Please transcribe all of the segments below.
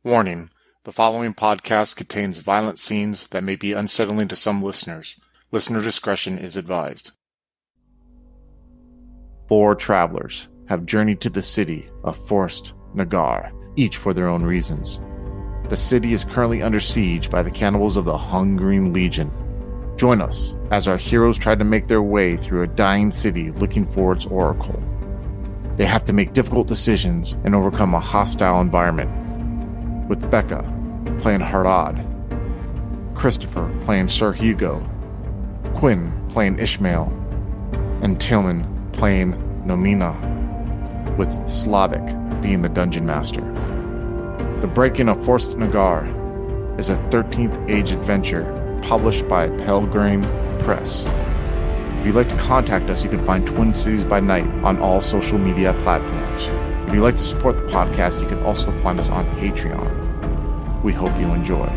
Warning: the following podcast contains violent scenes that may be unsettling to some listeners. Listener discretion is advised. 4 travelers have journeyed to the city of Forstor Nagar, each for their own reasons. The city is currently under siege by the cannibals of the Hungering Legion. Join us as our heroes try to make their way through a dying city looking for its oracle. They have to make difficult decisions and overcome a hostile environment. With Becca playing Harad, Christopher playing Sir Hugo, Quinn playing Ishmael, and Tillman playing Nomina, with Slavic being the dungeon master. The Breaking of Forstor Nagar is a 13th Age adventure published by Pelgrane Press. If you'd like to contact us, you can find Twin Cities by Night on all social media platforms. If you'd like to support the podcast, you can also find us on Patreon. We hope you enjoy.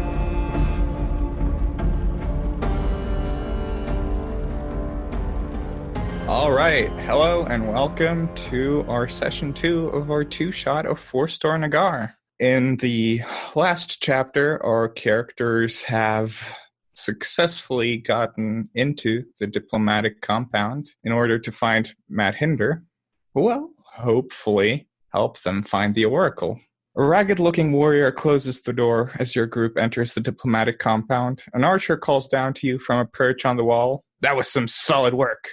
All right, hello and welcome to our session 2 of our 2-shot of Forstor Nagar. In the last chapter, our characters have successfully gotten into the diplomatic compound in order to find Matt Hinder, who will hopefully help them find the Oracle. A ragged-looking warrior closes the door as your group enters the diplomatic compound. An archer calls down to you from a perch on the wall. "That was some solid work.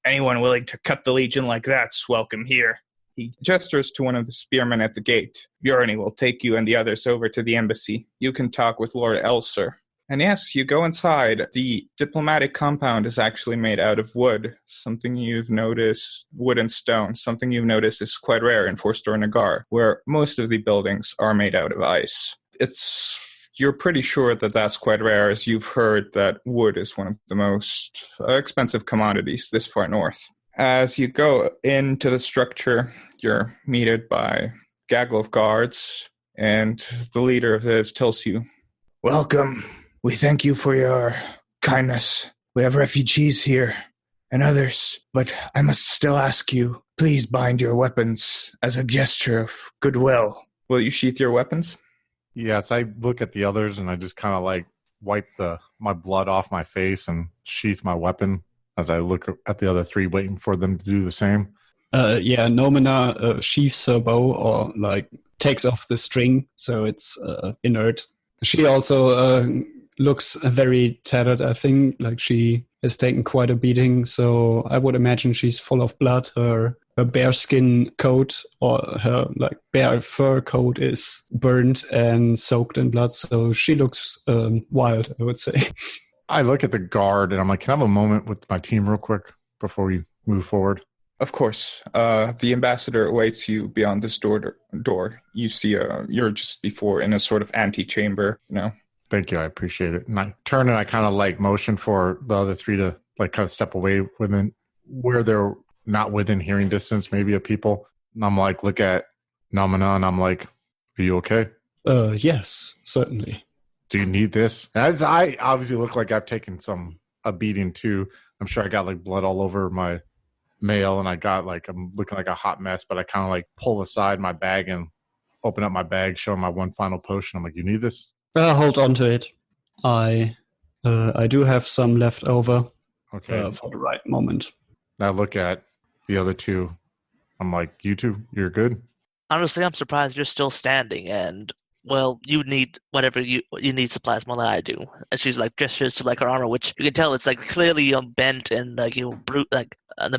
Anyone willing to cut the Legion like that's welcome here." He gestures to one of the spearmen at the gate. "Bjorni will take you and the others over to the embassy. You can talk with Lord Elser." And yes, you go inside. The diplomatic compound is actually made out of wood, something you've noticed, wood and stone, something you've noticed is quite rare in Forstor Nagar, where most of the buildings are made out of ice. You're pretty sure that that's quite rare, as you've heard that wood is one of the most expensive commodities this far north. As you go into the structure, you're meted by a gaggle of guards, and the leader of it tells you, "Welcome. We thank you for your kindness. We have refugees here and others, but I must still ask you, please bind your weapons as a gesture of goodwill." Will you sheath your weapons? Yes, I look at the others and I just kind of like wipe my blood off my face and sheath my weapon as I look at the other 3, waiting for them to do the same. Nomina sheaths her bow or like takes off the string so it's inert. She also looks very tattered, I think, like she has taken quite a beating, so I would imagine she's full of blood. Her bearskin coat or her like bear fur coat is burned and soaked in blood, so she looks wild, I would say. I look at the guard and I'm like, can I have a moment with my team real quick before we move forward? Of course. The ambassador awaits you beyond this door. You see you're just before in a sort of antechamber, you know. Thank you, I appreciate it. And I turn and I kind of like motion for the other 3 to like kind of step away within where they're not within hearing distance, maybe, of people. And I'm like, look at Nomina and I'm like, are you okay? Yes, certainly. Do you need this? As I obviously look like I've taken a beating too. I'm sure I got like blood all over my mail and I'm looking like a hot mess, but I kind of like pull aside my bag and open up my bag, showing my one final potion. I'm like, you need this? Hold on to it. I do have some left over. Okay. For the right moment. I look at the other 2. I'm like, you 2, you're good? Honestly, I'm surprised you're still standing, and well, you need whatever you need supplies more than I do. And she's like gestures to like her armor, which you can tell it's like clearly bent and like the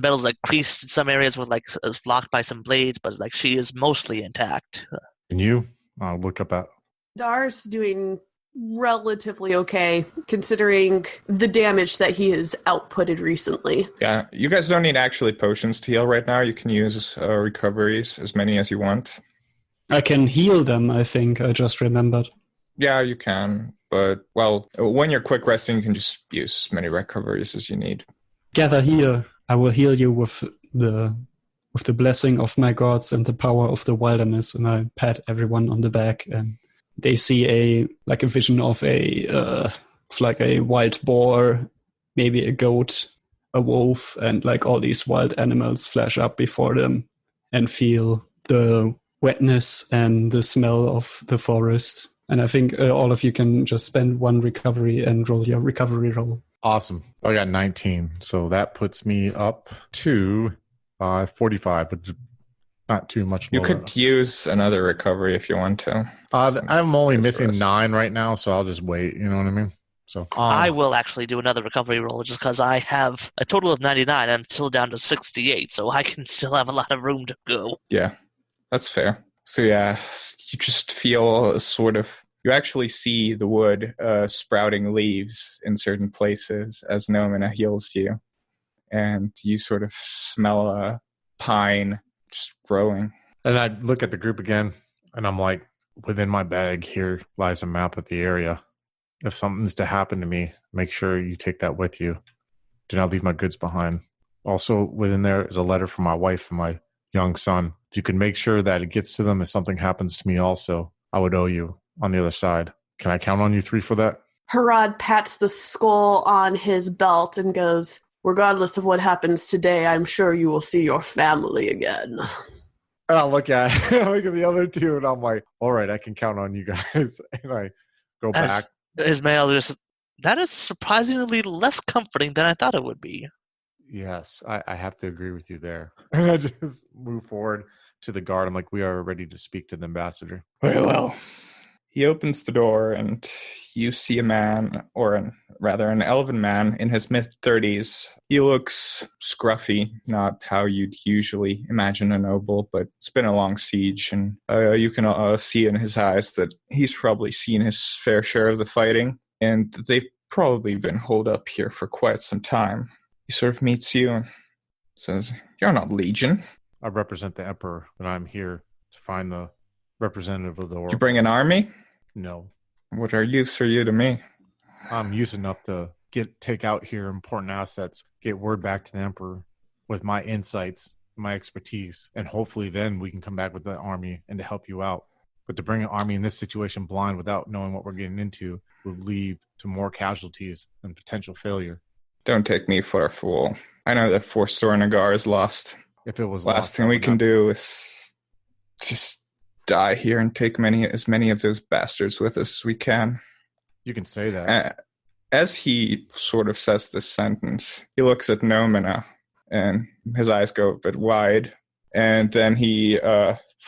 metal's like creased in some areas with like blocked by some blades, but like she is mostly intact. And you? I'll look up at Dar's doing relatively okay, considering the damage that he has outputted recently. Yeah, you guys don't need actually potions to heal right now. You can use recoveries, as many as you want. I can heal them, I think. I just remembered. Yeah, you can. But, well, when you're quick resting, you can just use as many recoveries as you need. Gather here. I will heal you with the blessing of my gods and the power of the wilderness. And I pat everyone on the back, and they see a vision of a wild boar, maybe a goat, a wolf, and like all these wild animals flash up before them, and feel the wetness and the smell of the forest. And I think all of you can just spend 1 recovery and roll your recovery roll. Awesome. I got 19, so that puts me up to 45, but not too much lower. You could use another recovery if you want to. I'm only missing 9 right now, so I'll just wait. You know what I mean? So I will actually do another recovery roll just because I have a total of 99 and I'm still down to 68, so I can still have a lot of room to go. Yeah, that's fair. So yeah, you just feel you actually see the wood sprouting leaves in certain places as Nomina heals you. And you sort of smell a pine just growing. And I look at the group again, and I'm like, within my bag here lies a map of the area. If something's to happen to me, make sure you take that with you. Do not leave my goods behind. Also, within there is a letter from my wife and my young son. If you could make sure that it gets to them if something happens to me also, I would owe you on the other side. Can I count on you 3 for that? Harad pats the skull on his belt and goes, regardless of what happens today, I'm sure you will see your family again. And I look at the other 2, and I'm like, all right, I can count on you guys. And I go back. Ismail that is surprisingly less comforting than I thought it would be. Yes, I have to agree with you there. And I just move forward to the guard. I'm like, we are ready to speak to the ambassador. Very well. He opens the door and you see a man, or an elven man in his mid-30s. He looks scruffy, not how you'd usually imagine a noble, but it's been a long siege, and you can see in his eyes that he's probably seen his fair share of the fighting, and they've probably been holed up here for quite some time. He sort of meets you and says, "You're not Legion." I represent the Emperor, and I'm here to find the representative of the Oracle. You bring an army? No. What use are you to me? I'm use enough to take out here important assets, get word back to the Emperor with my insights, my expertise, and hopefully then we can come back with the army and to help you out. But to bring an army in this situation blind without knowing what we're getting into would lead to more casualties and potential failure. Don't take me for a fool. I know that Forstor Nagar is lost. If it was last thing we can do is just die here and take as many of those bastards with us as we can. You can say that. As he sort of says this sentence, he looks at Nomina, and his eyes go a bit wide, and then he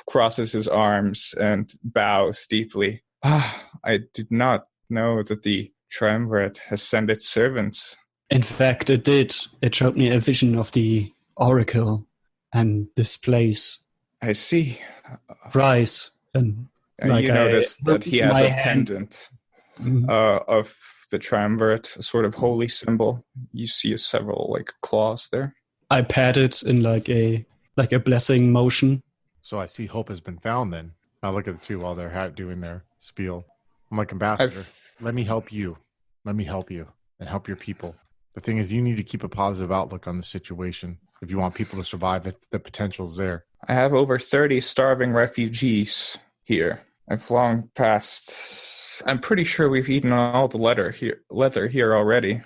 crosses his arms and bows deeply. I did not know that the triumvirate has sent its servants. In fact, it did. It showed me a vision of the Oracle and this place. I see. Rise. And you notice that he has a pendant of the triumvirate, a sort of holy symbol. You see several claws there. I pat it in like a blessing motion. So I see hope has been found then. I look at the 2 while they're doing their spiel. I'm like, Ambassador, let me help you. Let me help you and help your people. The thing is, you need to keep a positive outlook on the situation if you want people to survive. The potential's there. I have over 30 starving refugees here. I've long passed. I'm pretty sure we've eaten all the leather here already.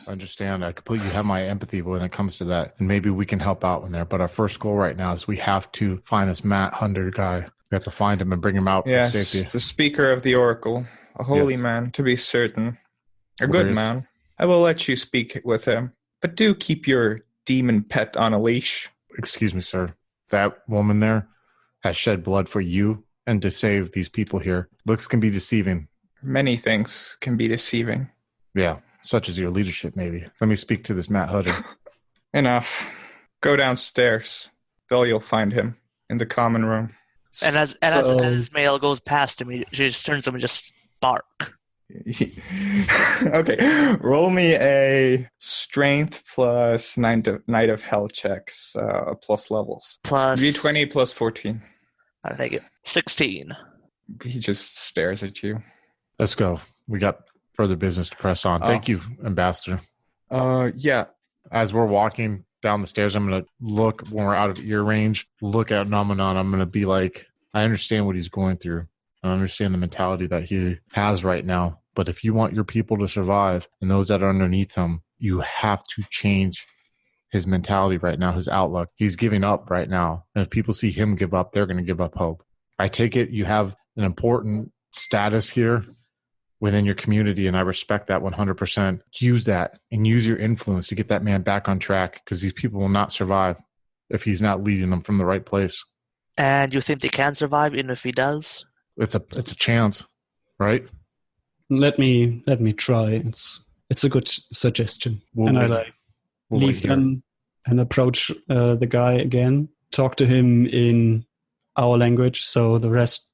I understand. I completely have my empathy when it comes to that. And maybe we can help out in there. But our first goal right now is we have to find this Matt Hunter guy. We have to find him and bring him out for safety. Yes, the speaker of the Oracle. A holy man, to be certain. A good man. I will let you speak with him. But do keep your demon pet on a leash. Excuse me, sir. That woman there has shed blood for you and to save these people here. Looks can be deceiving. Many things can be deceiving. Yeah, such as your leadership, maybe. Let me speak to this Matt Hutter. Enough. Go downstairs. There you'll find him in the common room. And as Ismail goes past him, she just turns to him and just bark. Okay, roll me a strength plus Night of Hell checks, plus levels. Plus D20 plus 14. I think it 16. He just stares at you. Let's go. We got further business to press on. Thank you, Ambassador. Yeah. As we're walking down the stairs, I'm going to look when we're out of ear range, look at Namanon. I'm going to be like, I understand what he's going through. I understand the mentality that he has right now. But if you want your people to survive and those that are underneath him, you have to change his mentality right now, his outlook. He's giving up right now. And if people see him give up, they're going to give up hope. I take it you have an important status here within your community, and I respect that 100%. Use that and use your influence to get that man back on track, because these people will not survive if he's not leading them from the right place. And you think they can survive even if he does? It's a chance, right? Let me try. It's a good suggestion. We'll Leave them and approach the guy again. Talk to him in our language, so the rest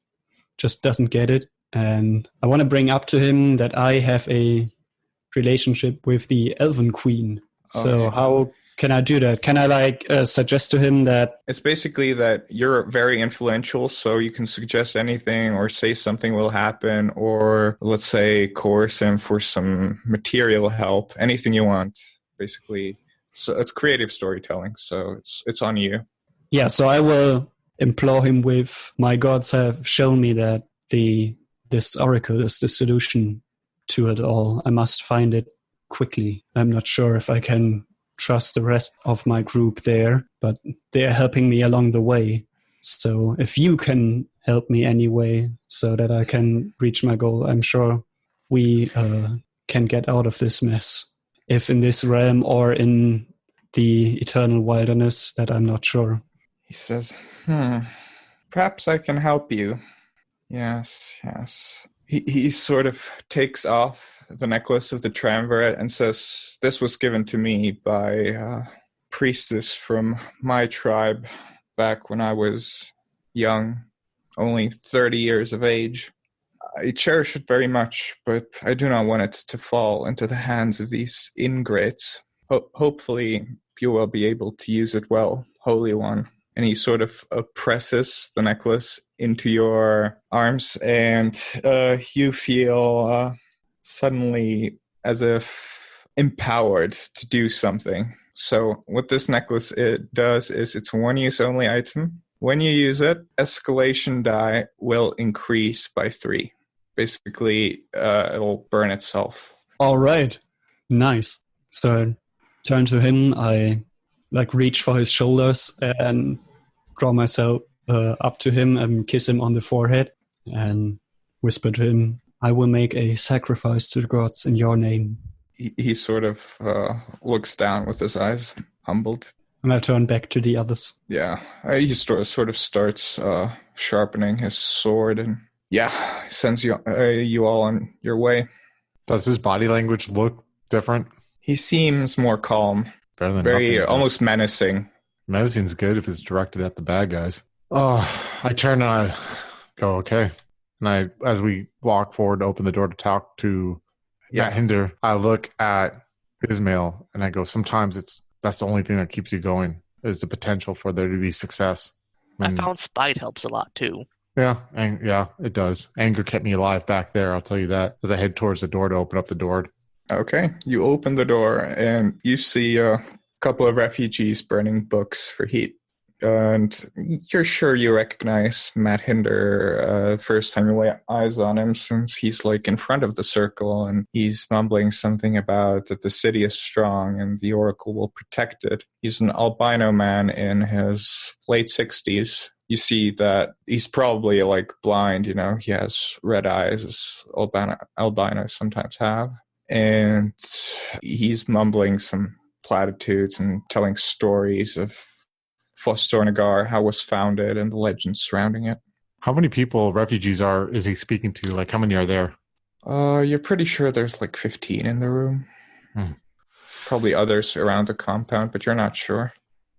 just doesn't get it. And I want to bring up to him that I have a relationship with the Elven Queen. So how can I do that? Can I suggest to him that it's basically that you're very influential, so you can suggest anything or say something will happen, or let's say coerce him for some material help, anything you want, basically. So it's creative storytelling, so it's on you. Yeah, so I will implore him with, my gods have shown me that this oracle is the solution to it all. I must find it quickly. I'm not sure if I can trust the rest of my group there, but they are helping me along the way. So if you can help me anyway so that I can reach my goal, I'm sure we can get out of this mess. If in this realm or in the eternal wilderness, that I'm not sure. He says, perhaps I can help you. Yes. He sort of takes off the necklace of the triumvirate and says, this was given to me by a priestess from my tribe back when I was young, only 30 years of age. I cherish it very much, but I do not want it to fall into the hands of these ingrates. Hopefully you will be able to use it well, Holy One. And he sort of presses the necklace into your arms, and you feel suddenly as if empowered to do something. So what this necklace does is it's a one-use only item. When you use it, escalation die will increase by 3. Basically, it'll burn itself. All right. Nice. So I turn to him. I reach for his shoulders and draw myself up to him and kiss him on the forehead and whisper to him, I will make a sacrifice to the gods in your name. He sort of looks down with his eyes humbled. And I turn back to the others. Yeah, he sort of starts sharpening his sword and sends you all on your way. Does his body language look different? He seems more calm. Better than very nothing. Almost menacing. Menacing's good if it's directed at the bad guys. Oh, I turn and I go, okay. And as we walk forward to open the door to talk to Matt Hinder, I look at Ismail and I go, sometimes that's the only thing that keeps you going, is the potential for there to be success. And I found spite helps a lot too. Yeah, it does. Anger kept me alive back there, I'll tell you that, as I head towards the door to open up the door. Okay, you open the door and you see a couple of refugees burning books for heat. And you're sure you recognize Matt Hinder first time you lay eyes on him, since he's in front of the circle and he's mumbling something about that the city is strong and the oracle will protect it. He's an albino man in his late 60s. You see that he's probably blind, he has red eyes, as albinos sometimes have. And he's mumbling some platitudes and telling stories of Forstor Nagar, how it was founded, and the legends surrounding it. How many people, refugees, is he speaking to? How many are there? You're pretty sure there's 15 in the room. Probably others around the compound, but you're not sure.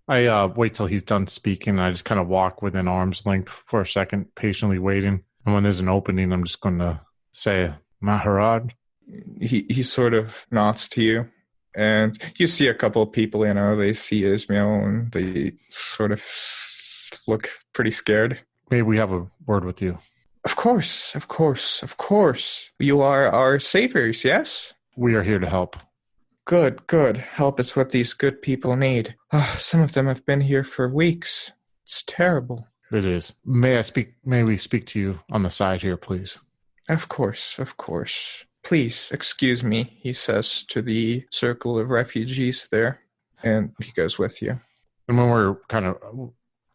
I wait till he's done speaking, and I just kind of walk within arm's length for a second, patiently waiting. And when there's an opening, I'm just going to say, Maharad. He sort of nods to you. And you see a couple of people, they see Ismail and they sort of look pretty scared. Maybe we have a word with you. Of course. You are our saviors, yes? We are here to help. Good. Help is what these good people need. Some of them have been here for weeks. It's terrible. It is. May we speak to you on the side here, please? Of course. Please, excuse me, he says to the circle of refugees there, and he goes with you. And when we're kind of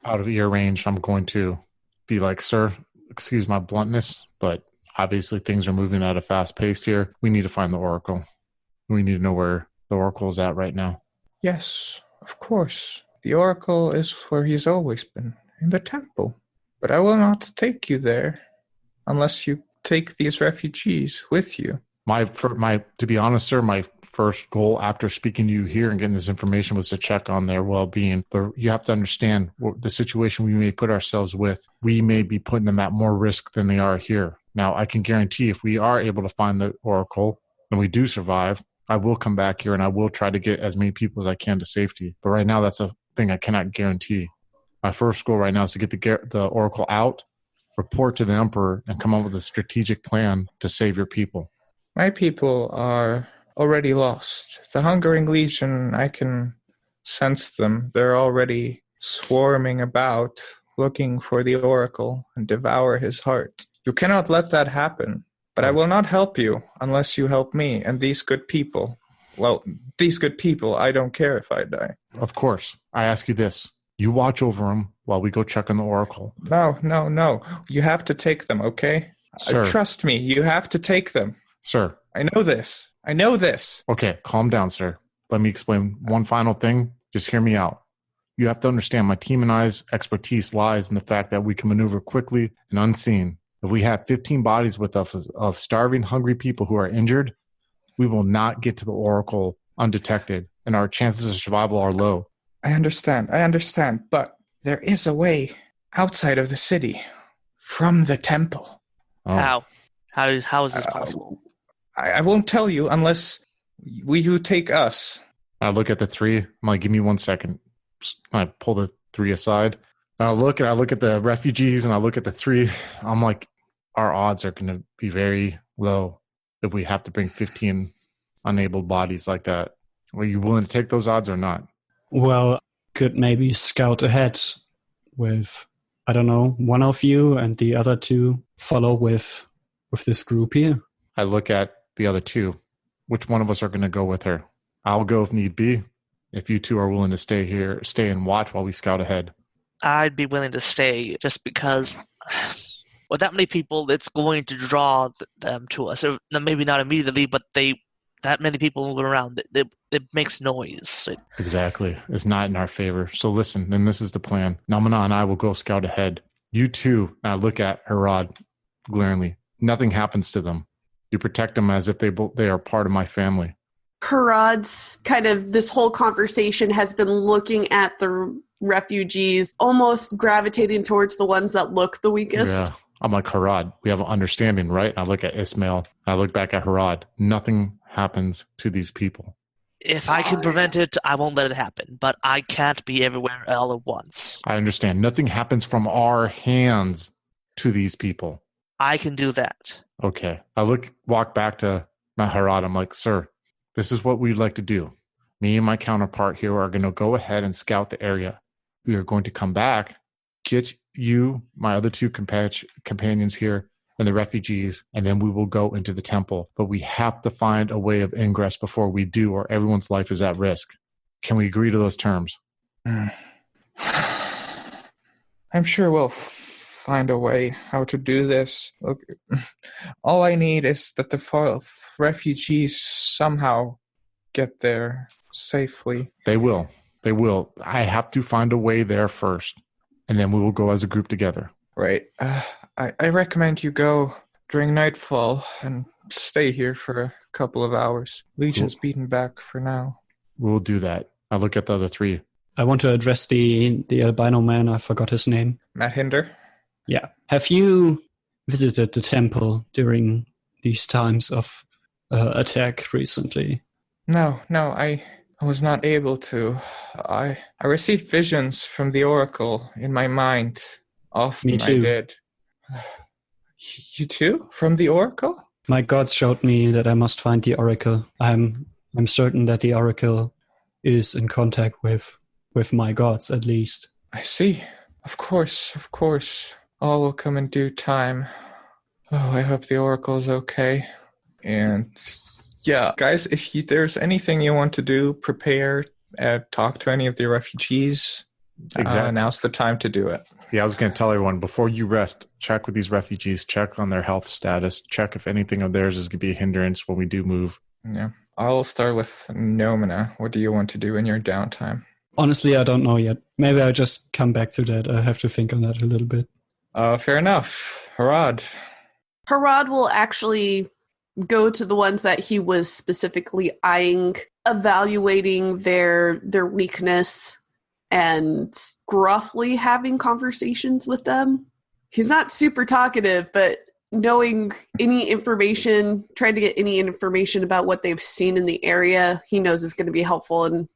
out of ear range, I'm going to be like, sir, excuse my bluntness, but obviously things are moving at a fast pace here. We need to find the Oracle. We need to know where the Oracle is at right now. Yes, of course. The Oracle is where he's always been, in the temple. But I will not take you there unless you take these refugees with you. To be honest, sir, my first goal after speaking to you here and getting this information was to check on their well-being. But you have to understand the situation we may put ourselves with. We may be putting them at more risk than they are here. Now, I can guarantee if we are able to find the Oracle and we do survive, I will come back here and I will try to get as many people as I can to safety. But right now, that's a thing I cannot guarantee. My first goal right now is to get the Oracle out, report to the Emperor, and come up with a strategic plan to save your people. My people are already lost. The Hungering Legion, I can sense them. They're already swarming about, looking for the Oracle and devour his heart. You cannot let that happen. But I will not help you unless you help me and these good people. Well, these good people, I don't care if I die. Of course. I ask you this. You watch over them while we go check on the Oracle. No. You have to take them, okay? Sir. Trust me, you have to take them. Sir. I know this. Okay, calm down, sir. Let me explain one final thing. Just hear me out. You have to understand my team and I's expertise lies in the fact that we can maneuver quickly and unseen. If we have 15 bodies with us of starving, hungry people who are injured, we will not get to the Oracle undetected, and our chances of survival are low. I understand, but there is a way outside of the city, from the temple. Oh. How? How is this possible? I won't tell you unless you take us. I look at the three. I'm like, give me 1 second. I pull the three aside. I look at the refugees, and I look at the three. I'm like, our odds are going to be very low if we have to bring 15 unable bodies like that. Are you willing to take those odds or not? Well, could maybe scout ahead with, I don't know, one of you and the other two follow with this group here. I look at the other two. Which one of us are going to go with her? I'll go if need be. If you two are willing to stay and watch while we scout ahead. I'd be willing to stay just because with that many people, it's going to draw them to us. Or maybe not immediately, but that many people moving around, it makes noise. Exactly. It's not in our favor. So listen, then this is the plan. Namana and I will go scout ahead. You two, and I look at Herod glaringly. Nothing happens to them. You protect them as if they are part of my family. Herod's this whole conversation has been looking at the refugees, almost gravitating towards the ones that look the weakest. Yeah. I'm like, Herod, we have an understanding, right? And I look at Ismail. I look back at Herod. Nothing happens to these people. If I can prevent it, I won't let it happen. But I can't be everywhere all at once. I understand. Nothing happens from our hands to these people. I can do that. Okay. I walk back to my Herod. I'm like, sir, this is what we'd like to do. Me and my counterpart here are going to go ahead and scout the area. We are going to come back, get you, my other two companions here, and the refugees, and then we will go into the temple. But we have to find a way of ingress before we do, or everyone's life is at risk. Can we agree to those terms? I'm sure we'll find a way how to do this. Look, all I need is that the refugees somehow get there safely. They will. I have to find a way there first, and then we will go as a group together. Right. I recommend you go during nightfall and stay here for a couple of hours. Legion's beaten back for now. We'll do that. I look at the other three. I want to address the albino man. I forgot his name. Matt Hinder? Yeah. Have you visited the temple during these times of attack recently? No, I was not able to. I received visions from the Oracle in my mind. Often Me too. I did. You too? From the Oracle? My gods showed me that I must find the Oracle. I'm certain that the Oracle is in contact with my gods, at least. I see. Of course. All will come in due time. Oh, I hope the Oracle is okay. And yeah, guys, if there's anything you want to do, prepare, talk to any of the refugees. Exactly. Now's the time to do it. Yeah, I was going to tell everyone, before you rest, check with these refugees, check on their health status, check if anything of theirs is going to be a hindrance when we do move. Yeah. I'll start with Nomina. What do you want to do in your downtime? Honestly, I don't know yet. Maybe I'll just come back to that. I have to think on that a little bit. Fair enough. Harad. Harad will actually go to the ones that he was specifically eyeing, evaluating their weakness, and gruffly having conversations with them. He's not super talkative, but knowing any information, trying to get any information about what they've seen in the area, he knows is going to be helpful and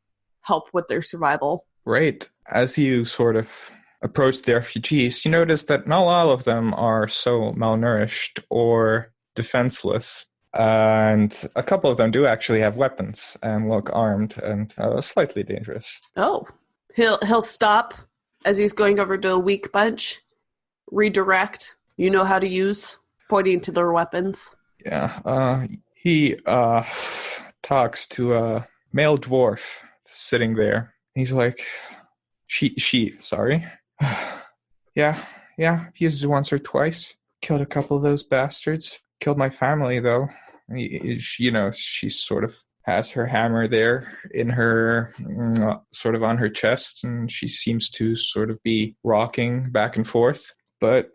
help with their survival. Right. As you sort of approach the refugees, you notice that not all of them are so malnourished or defenseless. And a couple of them do actually have weapons and look armed and slightly dangerous. Oh. He'll stop as he's going over to a weak bunch, redirect. You know how to use, pointing to their weapons. Yeah. He talks to a male dwarf sitting there. He's like, sorry. Yeah, used it once or twice. Killed a couple of those bastards. Killed my family, though. She sort of has her hammer there in her, sort of on her chest, and she seems to sort of be rocking back and forth. But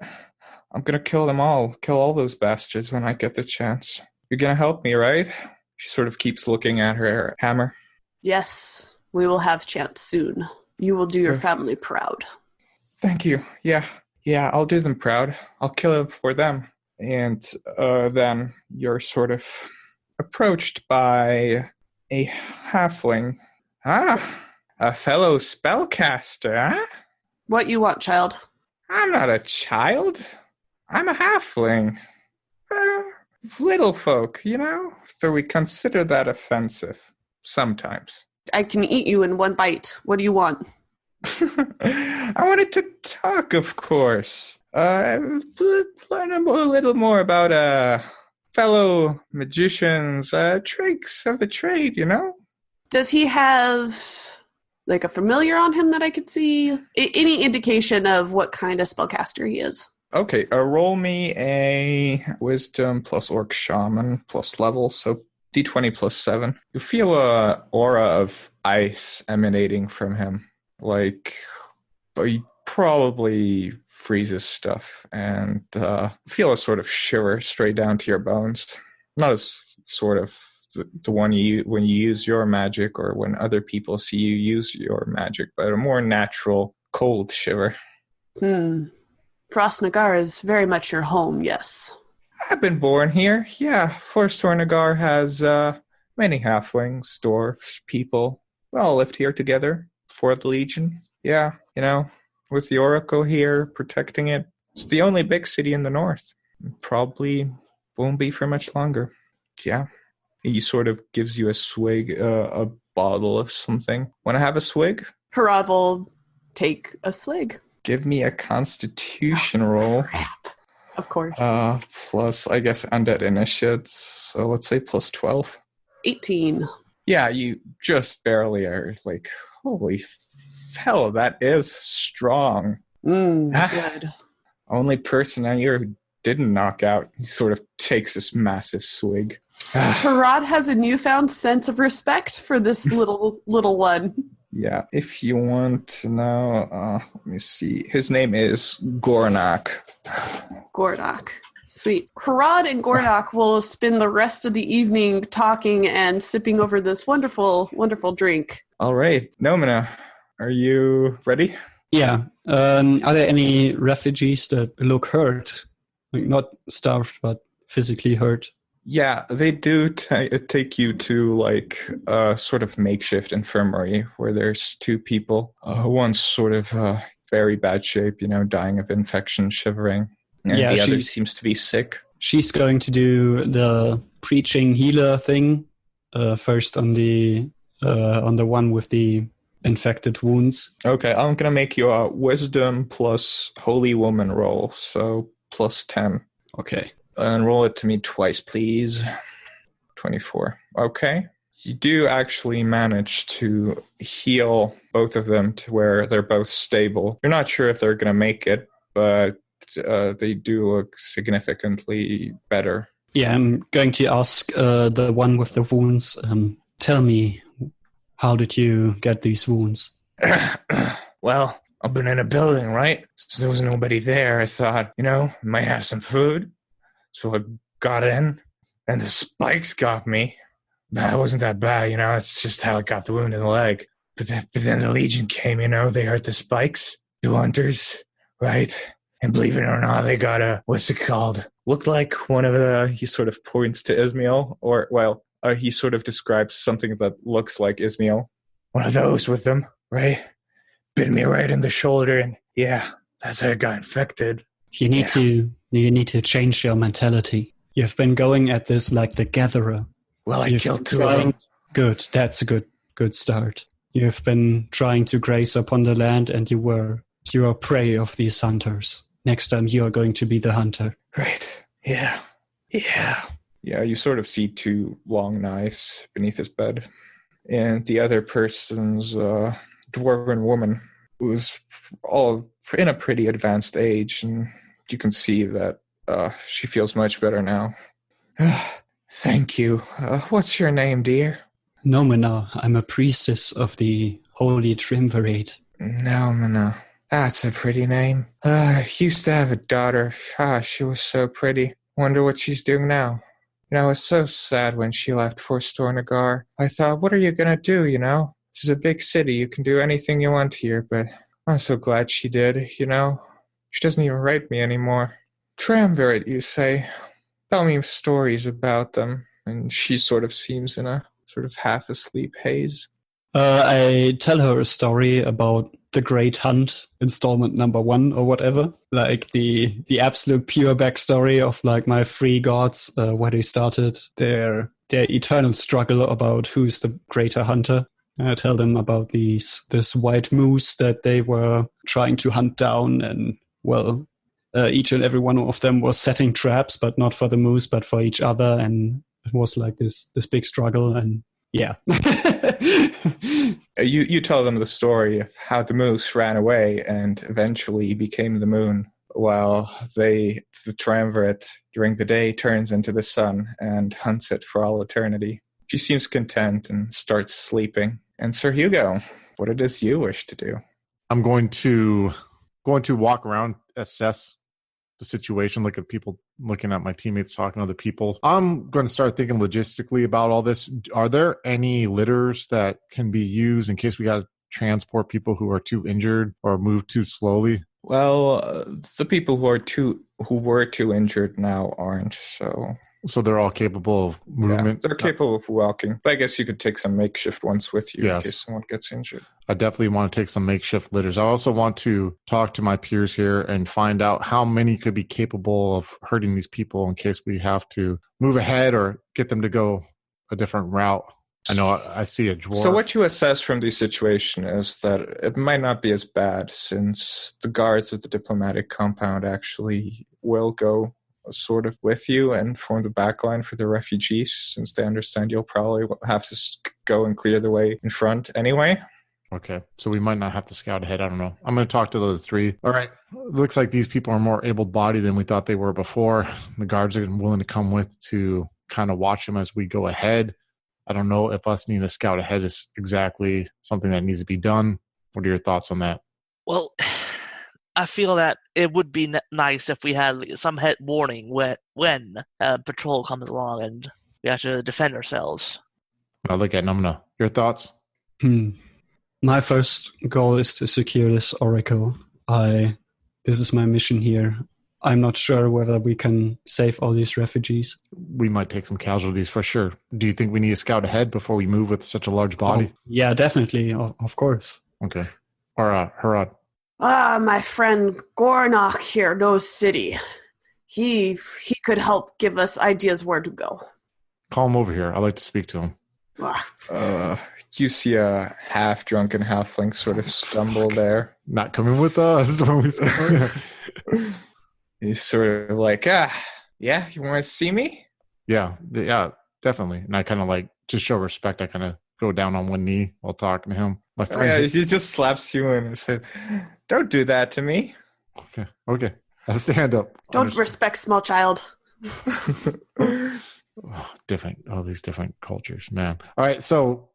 I'm going to kill them all. Kill all those bastards when I get the chance. You're going to help me, right? She sort of keeps looking at her hammer. Yes, we will have chance soon. You will do your family proud. Thank you. Yeah, I'll do them proud. I'll kill them for them. And then you're sort of approached by a halfling. A fellow spellcaster, huh? What you want, child? I'm not a child. I'm a halfling. Little folk, though we consider that offensive sometimes. I can eat you in one bite. What do you want? I wanted to talk, of course. Learn a little more about fellow magicians, tricks of the trade, Does he have like a familiar on him that I could see? Any indication of what kind of spellcaster he is? Okay, roll me a wisdom plus orc shaman plus level, so d20 plus 7. You feel a aura of ice emanating from him. Like, he probably freezes stuff, and feel a sort of shiver straight down to your bones. Not as sort of the one when you use your magic or when other people see you use your magic, but a more natural cold shiver. Forstor Nagar is very much your home, yes. I've been born here. Yeah, Forstor Nagar has many halflings, dwarfs, people. We all lived here together for the Legion. Yeah, with the Oracle here protecting it. It's the only big city in the north. Probably won't be for much longer. Yeah. He sort of gives you a swig, a bottle of something. Want to have a swig? Harad will take a swig. Give me a constitution roll. Crap. Of course. Plus, I guess, undead initiates. So let's say plus 12. 18. Yeah, you just barely are like, holy hell, that is strong. Good. Only person out here who didn't knock out. He sort of takes this massive swig. Harad has a newfound sense of respect for this little one. Yeah, if you want to know, let me see. His name is Gornak. Gornak. Sweet. Harad and Gornak will spend the rest of the evening talking and sipping over this wonderful, wonderful drink. All right. Nomina, are you ready? Yeah. Are there any refugees that look hurt? Like not starved, but physically hurt? Yeah, they do take you to like a sort of makeshift infirmary where there's two people. One's sort of very bad shape, dying of infection, shivering. And the other seems to be sick. She's going to do the preaching healer thing first on the one with the infected wounds. Okay, I'm going to make you a wisdom plus holy woman roll, so plus 10. Okay. And roll it to me twice, please. 24. Okay. You do actually manage to heal both of them to where they're both stable. You're not sure if they're going to make it, but they do look significantly better. Yeah, I'm going to ask the one with the wounds. Tell me, how did you get these wounds? Well, I've been in a building, right? So there was nobody there. I thought, I might have some food. So I got in, and the spikes got me. But it wasn't that bad, It's just how I got the wound in the leg. But then the Legion came, they hurt the spikes. The hunters, right? And believe it or not, they got what's it called? Looked like one of he sort of points to Ismail, he sort of describes something that looks like Ismail. One of those with them, right? Bit me right in the shoulder, and yeah, that's how I got infected. You need to change your mentality. You've been going at this like the gatherer. Well, I killed two of them. Good, that's a good start. You've been trying to graze upon the land, and you are prey of these hunters. Next time you are going to be the hunter. Right. Yeah. Yeah, you sort of see two long knives beneath his bed. And the other person's dwarven woman who's all in a pretty advanced age, and you can see that she feels much better now. Thank you. What's your name, dear? Nomina. I'm a priestess of the Holy Triumvirate. Nomina. That's a pretty name. I used to have a daughter. She was so pretty. Wonder what she's doing now. I was so sad when she left Forstor Nagar. I thought, what are you going to do, This is a big city. You can do anything you want here, but I'm so glad she did, She doesn't even write me anymore. Triumvirate, you say? Tell me stories about them. And she sort of seems in a sort of half-asleep haze. I tell her a story about the Great Hunt, installment number 1 or whatever. Like the absolute pure backstory of like my 3 gods, where they started their eternal struggle about who's the greater hunter. I tell them about this white moose that they were trying to hunt down, and each and every one of them was setting traps, but not for the moose, but for each other, and it was like this big struggle, and yeah. You tell them the story of how the moose ran away and eventually became the moon, while the triumvirate during the day turns into the sun and hunts it for all eternity. She seems content and starts sleeping. And Sir Hugo, what it is you wish to do? I'm going to walk around, assess the situation, look at people, looking at my teammates, talking to other people. I'm going to start thinking logistically about all this. Are there any litters that can be used in case we got to transport people who are too injured or move too slowly? Well, the people who were too injured now aren't, So they're all capable of movement? Yeah, they're capable of walking. But I guess you could take some makeshift ones with you in case someone gets injured. I definitely want to take some makeshift litters. I also want to talk to my peers here and find out how many could be capable of hurting these people in case we have to move ahead or get them to go a different route. I know I see a dwarf. So what you assess from the situation is that it might not be as bad, since the guards of the diplomatic compound actually will go sort of with you and form the backline for the refugees, since they understand you'll probably have to go and clear the way in front anyway. Okay, so we might not have to scout ahead. I don't know. I'm going to talk to those 3. All right, looks like these people are more able-bodied than we thought they were before. The guards are willing to come with to kind of watch them as we go ahead. I don't know if us needing to scout ahead is exactly something that needs to be done. What are your thoughts on that? Well, I feel that it would be nice if we had some head warning when a patrol comes along and we have to defend ourselves. I'll look at Numna. Your thoughts? My first goal is to secure this oracle. This is my mission here. I'm not sure whether we can save all these refugees. We might take some casualties for sure. Do you think we need to scout ahead before we move with such a large body? Oh, yeah, definitely. Of course. Okay. All right, Harad. My friend Gornok here knows city. He could help give us ideas where to go. Call him over here. I'd like to speak to him. You see a half-drunken halfling sort of stumble there. Not coming with us when we say He's sort of like, yeah, you want to see me? Yeah, definitely. And I kind of like, to show respect, I kind of go down on one knee while talking to him. My friend. Yeah, he just slaps you and said, "Don't do that to me." Okay. I'll stand up. Don't respect small child. All these different cultures, man. All right, so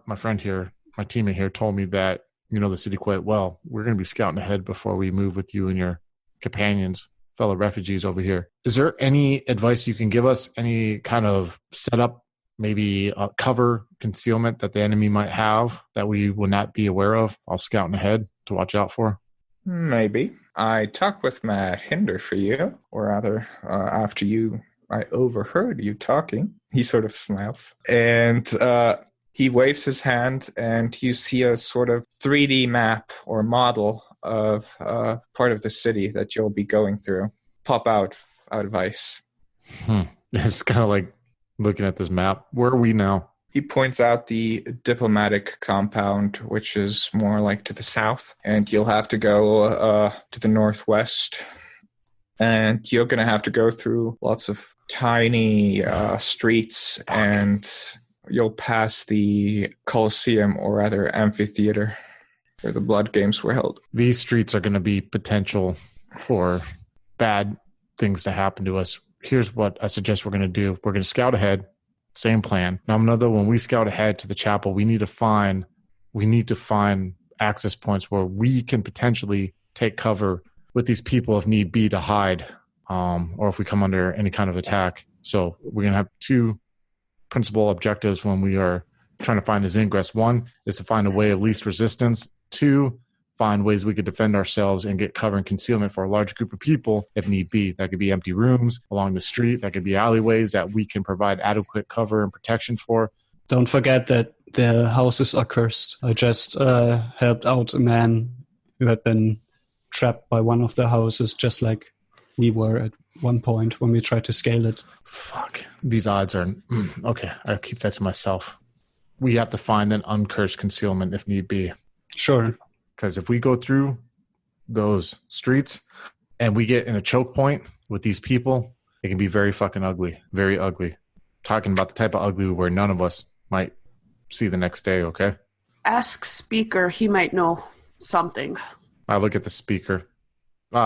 my friend here, my teammate here, told me that you know the city quite well. We're going to be scouting ahead before we move with you and your companions, fellow refugees over here. Is there any advice you can give us? Any kind of setup, maybe cover, concealment that the enemy might have that we will not be aware of? I'll scouting ahead to watch out for. Maybe. I talked with Matt Hinder for you, or rather, after I overheard you talking. He sort of smiles. And he waves his hand, and you see a sort of 3D map or model of part of the city that you'll be going through pop out of ice. It's kind of like looking at this map. Where are we now? He points out the diplomatic compound, which is more like to the south, and you'll have to go to the northwest. And you're going to have to go through lots of tiny streets, and you'll pass the Colosseum, or rather amphitheater, where the blood games were held. These streets are going to be potential for bad things to happen to us. Here's what I suggest we're going to do. We're going to scout ahead. Same plan. Now, when we scout ahead to the chapel, we need to find access points where we can potentially take cover with these people if need be to hide, or if we come under any kind of attack. So we're going to have two principal objectives when we are trying to find this ingress. One is to find a way of least resistance. Two, find ways we could defend ourselves and get cover and concealment for a large group of people if need be. That could be empty rooms along the street. That could be alleyways that we can provide adequate cover and protection for. Don't forget that the houses are cursed. I just helped out a man who had been trapped by one of the houses, just like we were at one point when we tried to scale it. Fuck. These odds are... okay, I'll keep that to myself. We have to find an uncursed concealment if need be. Sure. Because if we go through those streets and we get in a choke point with these people, it can be very fucking ugly. Very ugly. Talking about the type of ugly where none of us might see the next day, okay? Ask Speaker. He might know something. I look at the speaker.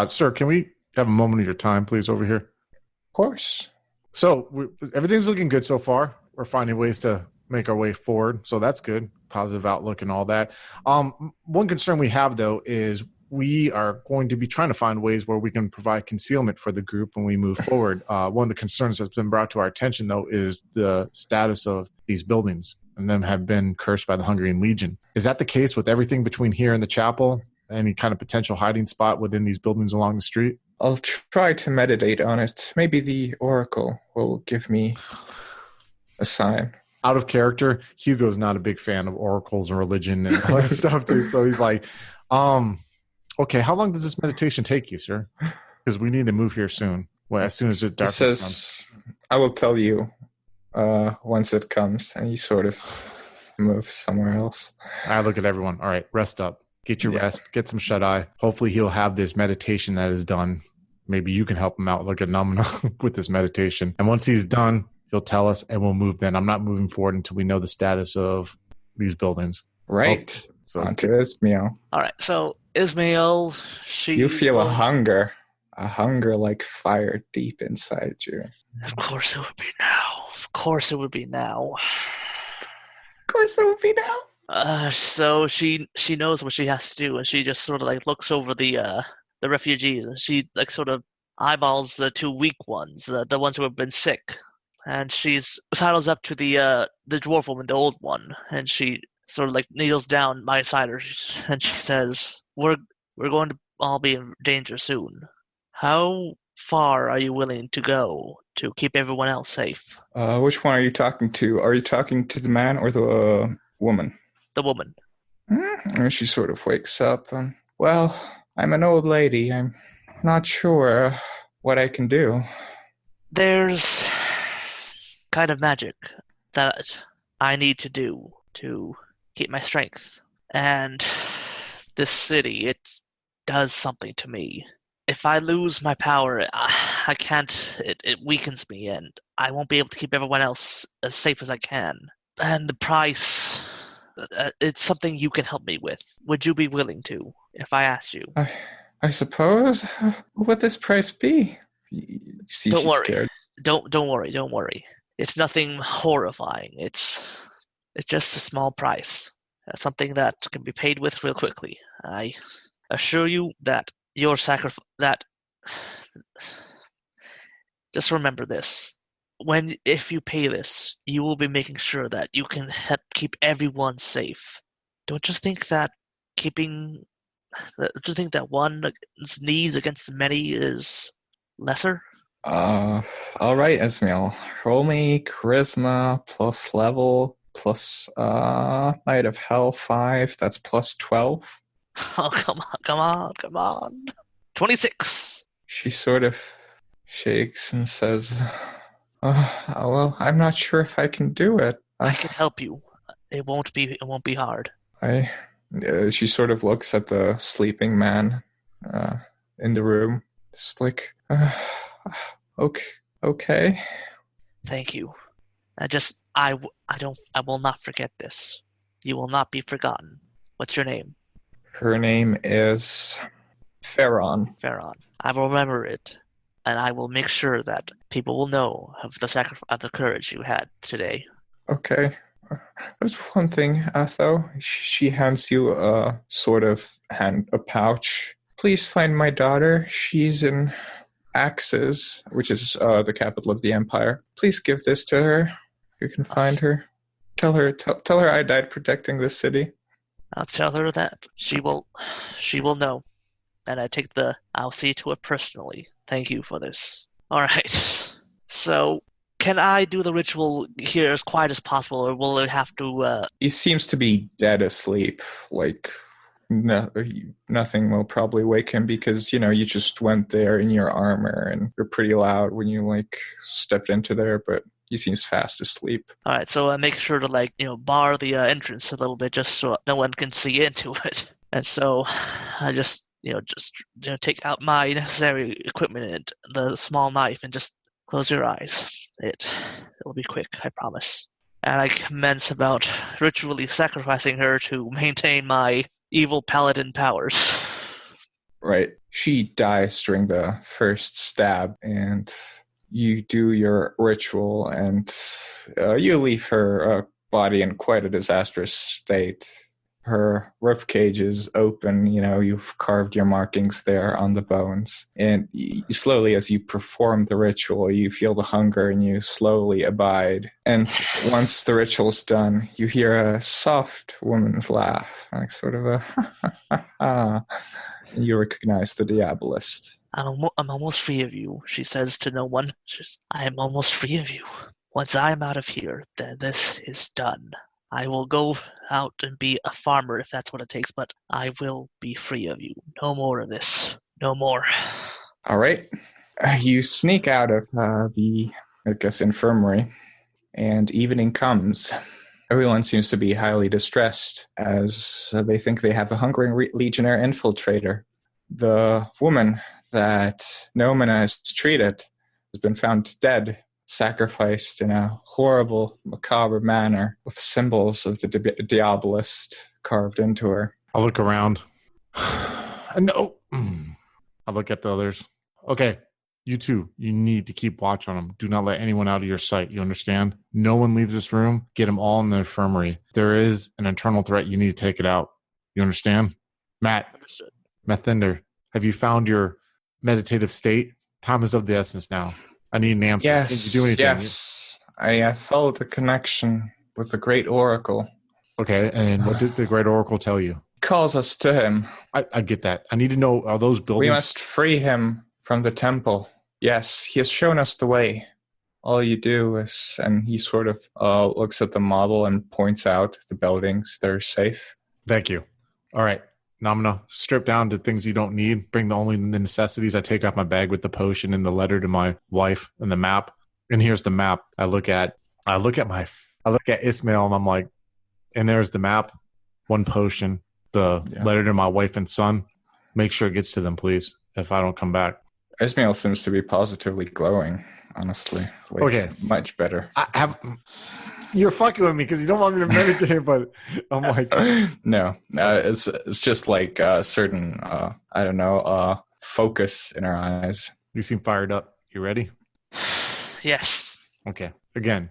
Sir, can we have a moment of your time, please, over here? Of course. So everything's looking good so far. We're finding ways to make our way forward, so that's good. Positive outlook and all that. One concern we have, though, is we are going to be trying to find ways where we can provide concealment for the group when we move forward. One of the concerns that's been brought to our attention, though, is the status of these buildings and them have been cursed by the Hungarian Legion. Is that the case with everything between here and the chapel? Any kind of potential hiding spot within these buildings along the street? I'll try to meditate on it. Maybe the Oracle will give me a sign. Out of character, Hugo's not a big fan of oracles and religion and all that stuff, dude. So he's like, okay, how long does this meditation take you, sir? Because we need to move here soon. Well, as soon as it darkness comes. I will tell you once it comes. And he sort of moves somewhere else. I look at everyone. All right, rest up. Get your rest. Get some shut-eye. Hopefully he'll have this meditation that is done. Maybe you can help him out like a Namna with this meditation. And once he's done, he'll tell us and we'll move then. I'm not moving forward until we know the status of these buildings. Right. So onto Ismail. All right. So Ismail, You feel a hunger like fire deep inside you. Of course it would be now. Of course it would be now. Of course it would be now. So she knows what she has to do, and she just sort of like looks over the refugees, and she like sort of eyeballs the two weak ones, the ones who have been sick. And she's sidles up to the dwarf woman, the old one, and she sort of like kneels down by side her, and she says, "We're going to all be in danger soon. How far are you willing to go to keep everyone else safe?" Which one are you talking to? Are you talking to the man or the woman? The woman. And she sort of wakes up. And, well, I'm an old lady. I'm not sure what I can do. There's kind of magic that I need to do to keep my strength. And this city, it does something to me. If I lose my power, I can't, it weakens me, and I won't be able to keep everyone else as safe as I can. And the price, it's something you can help me with. Would you be willing to, if I asked you? I suppose. What would this price be? You see, Don't she's worry. scared. Don't worry. It's nothing horrifying. It's just a small price. Something that can be paid with real quickly. I assure you that your sacrifice just remember this. If you pay this, you will be making sure that you can help keep everyone safe. Don't you think that one's needs against the many is lesser? All right, Ismail. Roll me charisma plus level plus Night of Hell 5. That's plus 12. Oh, come on. 26. She sort of shakes and says, well, I'm not sure if I can do it. I can help you. It won't be hard. She sort of looks at the sleeping man in the room. Just like, okay. Thank you. I will not forget this. You will not be forgotten. What's your name? Her name is Farron. Farron. I will remember it, and I will make sure that people will know of the courage you had today. Okay. There's one thing, though. She hands you a pouch. Please find my daughter. She's in Axis, which is the capital of the Empire. Please give this to her. You can find her. Tell her I died protecting this city. I'll tell her that. She will know. And I'll see to it personally. Thank you for this. Alright. So, can I do the ritual here as quiet as possible, or will I have to, He seems to be dead asleep. Like, nothing will probably wake him because, you just went there in your armor and you're pretty loud when you, stepped into there, but he seems fast asleep. Alright, so I make sure to, bar the entrance a little bit just so no one can see into it. And so I just take out my necessary equipment and the small knife and just close your eyes. It'll be quick, I promise. And I commence about ritually sacrificing her to maintain my evil paladin powers. Right. She dies during the first stab, and you do your ritual, and you leave her body in quite a disastrous state. Her ribcage is open, you've carved your markings there on the bones. And slowly, as you perform the ritual, you feel the hunger and you slowly abide. And once the ritual's done, you hear a soft woman's laugh, like sort of a ha ha ha ha. And you recognize the Diabolist. I'm almost free of you, she says to no one. I am almost free of you. Once I'm out of here, then this is done. I will go out and be a farmer if that's what it takes, but I will be free of you. No more of this. No more. All right. You sneak out of the infirmary, and evening comes. Everyone seems to be highly distressed as they think they have a hungering legionnaire infiltrator. The woman that Nomina has treated has been found dead, sacrificed in a horrible, macabre manner with symbols of the Diabolist carved into her. I'll look around. No. I'll look at the others. Okay, you two, you need to keep watch on them. Do not let anyone out of your sight. You understand? No one leaves this room. Get them all in the infirmary. There is an internal threat. You need to take it out. You understand? Matt. Understood. Mathinder, have you found your meditative state? Time is of the essence now. I need an answer. Yes, Can you do anything? yes. I felt a connection with the Great Oracle. Okay, and what did the Great Oracle tell you? Calls us to him. I get that. I need to know, are those buildings... We must free him from the temple. Yes, he has shown us the way. All you do is... And he sort of looks at the model and points out the buildings that are safe. Thank you. All right. Now I'm going to strip down to things you don't need, bring only the necessities. I take out my bag with the potion and the letter to my wife and the map. And here's the map. I look at Ismail and I'm like, and there's the map, one potion, the letter to my wife and son. Make sure it gets to them, please, if I don't come back. Ismail seems to be positively glowing, honestly. Okay. Much better. You're fucking with me because you don't want me to meditate, but I'm like, no, it's just like a certain focus in our eyes. you seem fired up. You ready? Yes. Okay. Again,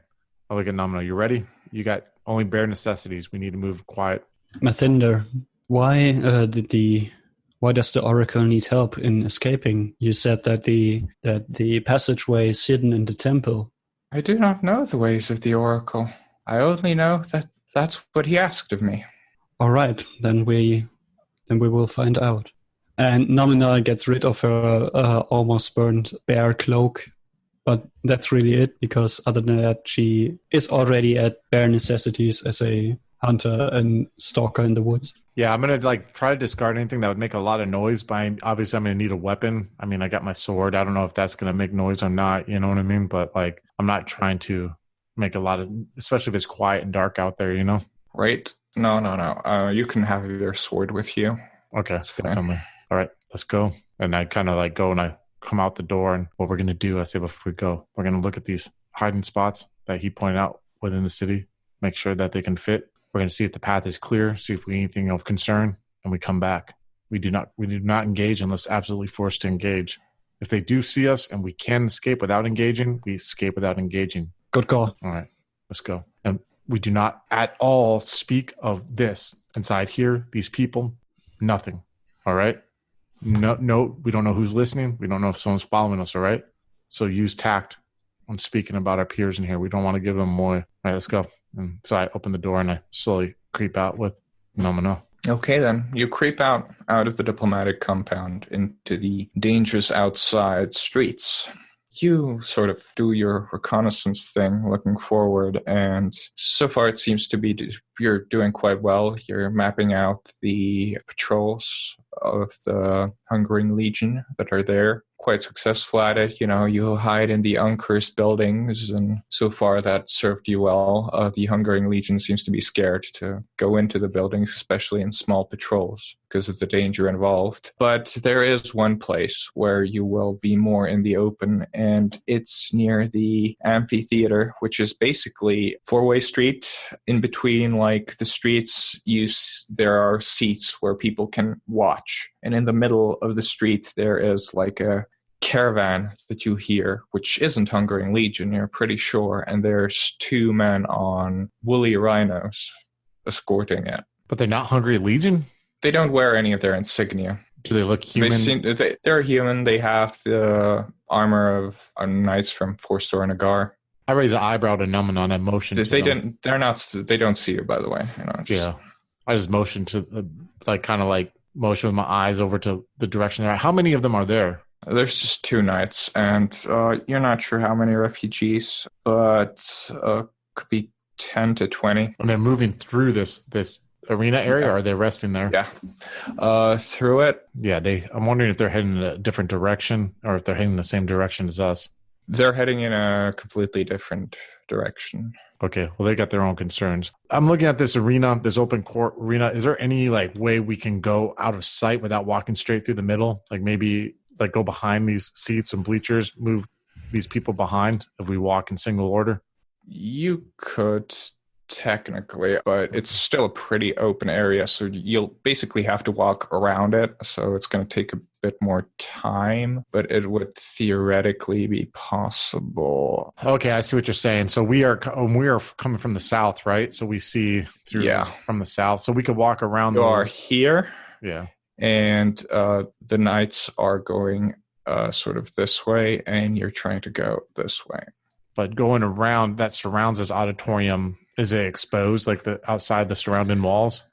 I look at Nomino. You ready? You got only bare necessities. We need to move quiet. Mathinder, why does the Oracle need help in escaping? You said that the passageway is hidden in the temple. I do not know the ways of the Oracle. I only know that that's what he asked of me. All right, then we will find out. And Nomina gets rid of her almost burned bear cloak, but that's really it, because other than that, she is already at bare necessities as a hunter and stalker in the woods. Yeah, I'm going to try to discard anything that would make a lot of noise. Obviously, I'm going to need a weapon. I mean, I got my sword. I don't know if that's going to make noise or not. You know what I mean? But I'm not trying to make a lot of, especially if it's quiet and dark out there, you know? Right? No. You can have your sword with you. Okay. All right, let's go. And I kind of go and I come out the door, and what we're going to do, I say before we go, we're going to look at these hiding spots that he pointed out within the city, make sure that they can fit. We're going to see if the path is clear, see if we anything of concern, and we come back. We do not engage unless absolutely forced to engage. If they do see us and we can escape without engaging, we escape without engaging. Good call. All right, let's go. And we do not at all speak of this inside here, these people, nothing. All right? No, we don't know who's listening. We don't know if someone's following us, all right? So use tact when speaking about our peers in here. We don't want to give them more. All right, let's go. And so I open the door and I slowly creep out with Nomino. Okay, then. You creep out of the diplomatic compound into the dangerous outside streets. You sort of do your reconnaissance thing, looking forward, and so far it seems to be you're doing quite well. You're mapping out the patrols of the Hungering Legion that are there. Quite successful at it. You hide in the uncursed buildings, and so far that served you well. The Hungering Legion seems to be scared to go into the buildings, especially in small patrols, because of the danger involved. But there is one place where you will be more in the open, and it's near the amphitheater, which is basically four-way street. In between, the streets, there are seats where people can watch. And in the middle of the street, there is a caravan that you hear, which isn't Hungering Legion, you're pretty sure, and there's two men on woolly rhinos escorting it. But they're not Hungry Legion? They don't wear any of their insignia. Do they look human? They're human. They have the armor of knights from Forstor Nagar. I raise an eyebrow to Nomino and I motion to them. They don't see you, by the way. Yeah. I just motion to motion with my eyes over to the direction they're at. How many of them are there? There's just two knights, and you're not sure how many refugees, but could be 10 to 20. And they're moving through this arena area, or are they resting there? Yeah. Through it? Yeah, I'm wondering if they're heading in a different direction, or if they're heading the same direction as us. They're heading in a completely different direction. Okay, well, they got their own concerns. I'm looking at this arena, this open court arena. Is there any way we can go out of sight without walking straight through the middle? Maybe go behind these seats and bleachers, move these people behind if we walk in single order? You could technically, but it's still a pretty open area, so you'll basically have to walk around it, so it's going to take a bit more time, but it would theoretically be possible. Okay, I see what you're saying. So we are coming from the south, right? So we see through from the south, so we could walk around. You are here. Yeah. And the knights are going sort of this way, and you're trying to go this way. But going around that surrounds this auditorium, is it exposed, outside the surrounding walls?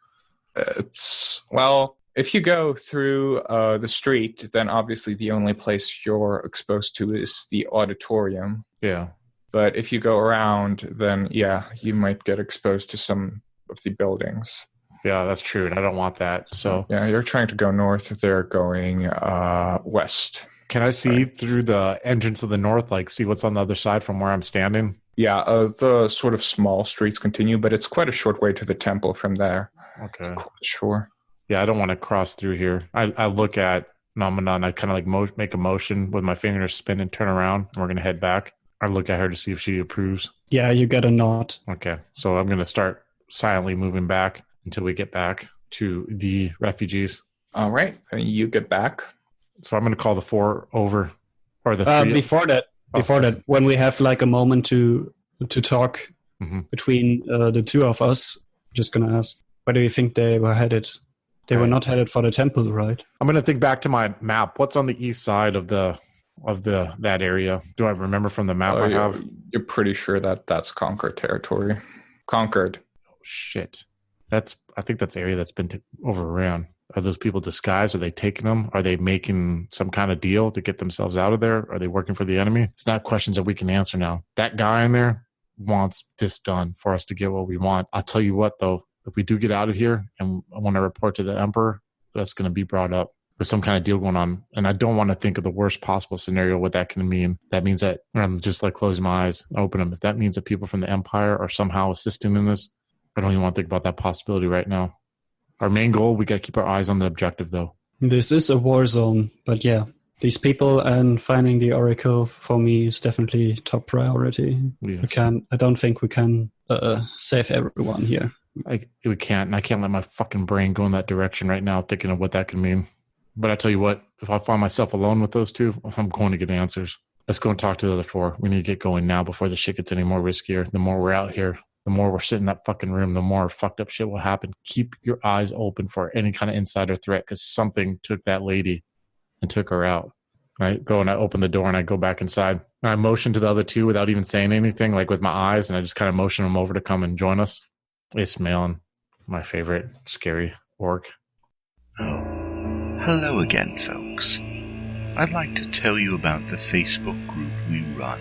If you go through the street, then obviously the only place you're exposed to is the auditorium. Yeah. But if you go around, then you might get exposed to some of the buildings. Yeah, that's true, and I don't want that. So you're trying to go north. They're going west. Can I see through the entrance of the north, see what's on the other side from where I'm standing? Yeah, the sort of small streets continue, but it's quite a short way to the temple from there. Okay. Quite sure. Yeah, I don't want to cross through here. I look at Nomina and I kind of make a motion with my finger to spin and turn around, and we're going to head back. I look at her to see if she approves. Yeah, you get a nod. Okay, so I'm going to start silently moving back until we get back to the refugees. All right, you get back. So I'm going to call the 4 over, or the 3. Before that, when we have like a moment to talk between the two of us, I'm just going to ask, where do you think they were headed? They were not headed for the temple, right? I'm going to think back to my map. What's on the east side of that area? Do I remember from the map I have? You're pretty sure that's Conquered territory. Conquered. Oh, shit. I think that's the area that's been overrun. Are those people disguised? Are they taking them? Are they making some kind of deal to get themselves out of there? Are they working for the enemy? It's not questions that we can answer now. That guy in there wants this done for us to get what we want. I'll tell you what, though. If we do get out of here and I want to report to the Emperor, that's going to be brought up. There's some kind of deal going on. And I don't want to think of the worst possible scenario, what that can mean. That means that I'm just like closing my eyes, open them. If that means that people from the Empire are somehow assisting in this, I don't even want to think about that possibility right now. Our main goal, we got to keep our eyes on the objective, though. This is a war zone, but yeah, these people and finding the Oracle for me is definitely top priority. Yes. I don't think we can save everyone here. We can't, and I can't let my fucking brain go in that direction right now, thinking of what that can mean. But I tell you what, if I find myself alone with those two, I'm going to get answers. Let's go and talk to the other 4. We need to get going now before the shit gets any more riskier. The more we're out here, the more we're sitting in that fucking room, the more fucked up shit will happen. Keep your eyes open for any kind of insider threat, because something took that lady and took her out. I go and I open the door and I go back inside. And I motion to the other 2 without even saying anything, like with my eyes, and I just kind of motion them over to come and join us. Ismail, my favorite scary orc. Oh, hello again, folks. I'd like to tell you about the Facebook group we run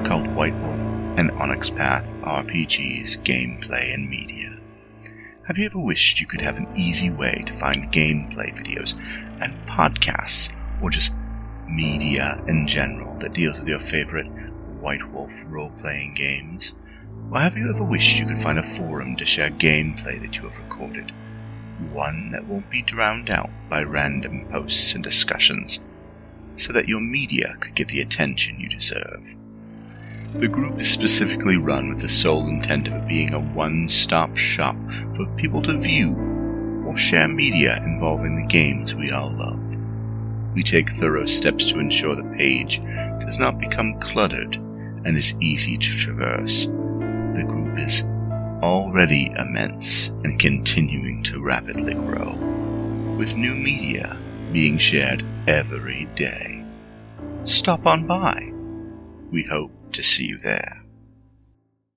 called White Wolf and Onyx Path RPGs, Gameplay and Media. Have you ever wished you could have an easy way to find gameplay videos and podcasts, or just media in general that deals with your favorite White Wolf role-playing games? Or have you ever wished you could find a forum to share gameplay that you have recorded? One that won't be drowned out by random posts and discussions, so that your media could get the attention you deserve. The group is specifically run with the sole intent of it being a one-stop shop for people to view or share media involving the games we all love. We take thorough steps to ensure the page does not become cluttered and is easy to traverse. The group is already immense and continuing to rapidly grow, with new media being shared every day. Stop on by. We hope to see you there.